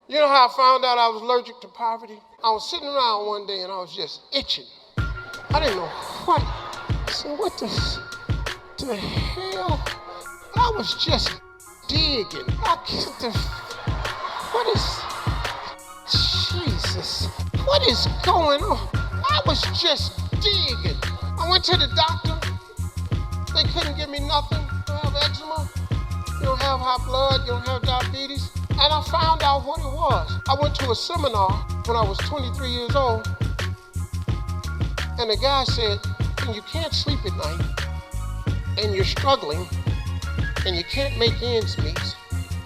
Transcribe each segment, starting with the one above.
You know how I found out I was allergic to poverty? I was sitting around one day and I was just itching. I didn't know what. I said, what the hell? I was just digging. What is, Jesus, what is going on? I was just digging. I went to the doctor. They couldn't give me nothing. You don't have eczema. You don't have high blood. You don't have diabetes. And I found out what it was. I went to a seminar when I was 23 years old. And the guy said, when you can't sleep at night and you're struggling and you can't make ends meet,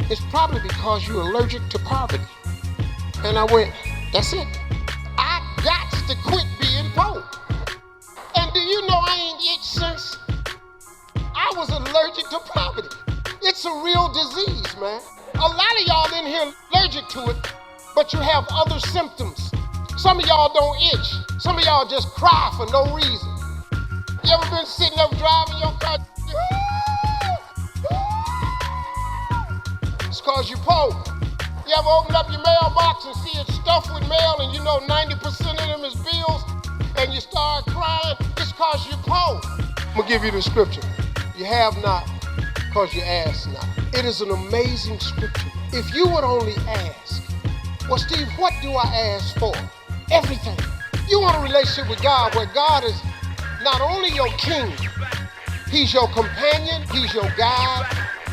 it's probably because you're allergic to poverty. And I went, that's it. I got to quit being poor. And do you know I ain't itched since? I was allergic to poverty. It's a real disease, man. A lot of y'all in here allergic to it, but you have other symptoms. Some of y'all don't itch. Some of y'all just cry for no reason. You ever been sitting up driving your car? It's cause you're poor. You ever open up your mailbox and see it stuffed with mail and you know 90% of them is bills and you start crying? It's cause you're poor. I'm gonna give you the scripture. You have not cause you ask not. It is an amazing scripture. If you would only ask, well, Steve, what do I ask for? Everything. You want a relationship with God where God is not only your king, he's your companion, he's your guide,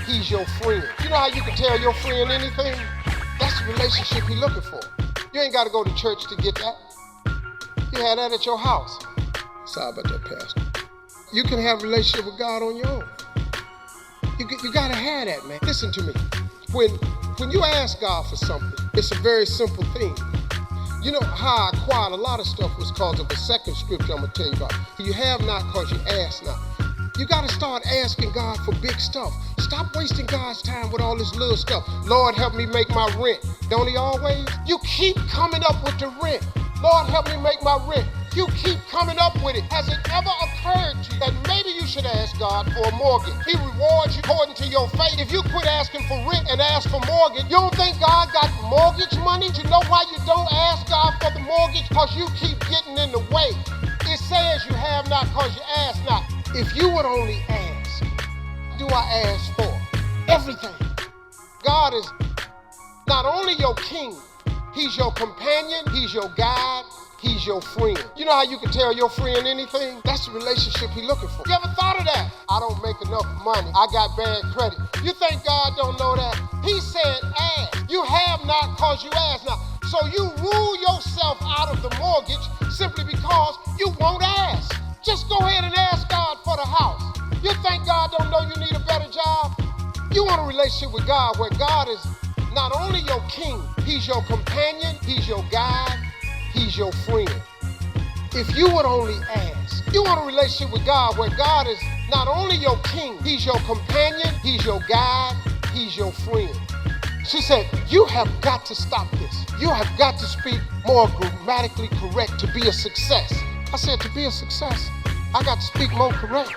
he's your friend. You know how you can tell your friend anything? That's the relationship he's looking for. You ain't got to go to church to get that. You have that at your house. Sorry about that, Pastor. You can have a relationship with God on your own. You got to have that, man. Listen to me. When you ask God for something, it's a very simple thing. You know how I acquired a lot of stuff was because of the second scripture I'm going to tell you about. You have not because you ask not. You got to start asking God for big stuff. Stop wasting God's time with all this little stuff. Lord, help me make my rent. Don't he always? You keep coming up with the rent. Lord, help me make my rent. You keep coming up with it. Has it ever occurred to you that maybe you should ask God for a mortgage? He rewards you according to your faith. If you quit asking for rent and ask for mortgage, you don't think God got mortgage money? You know why you don't ask God for the mortgage? Because you keep getting in the way. It says you have not because you ask not. If you would only ask, do I ask for everything? God is not only your king, he's your companion, he's your guide, he's your friend. You know how you can tell your friend anything? That's the relationship he's looking for. You ever thought of that? I don't make enough money. I got bad credit. You think God don't know that? He said ask. You have not because you ask not. So you rule yourself out of the mortgage simply because you won't ask. Just go ahead and ask God for the house. You think God don't know you need a better job? You want a relationship with God where God is not only your king, he's your companion, he's your guide, he's your friend. If you would only ask. You want a relationship with God where God is not only your king, he's your companion, he's your guide, he's your friend. She said, you have got to stop this. You have got to speak more grammatically correct to be a success. I said, to be a success, I got to speak more correct.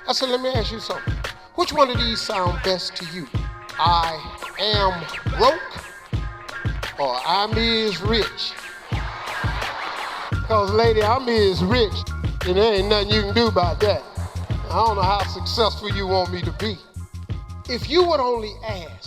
I said, let me ask you something. Which one of these sound best to you? I am broke or I'm is rich? Because, lady, I'm is rich, and there ain't nothing you can do about that. I don't know how successful you want me to be. If you would only ask,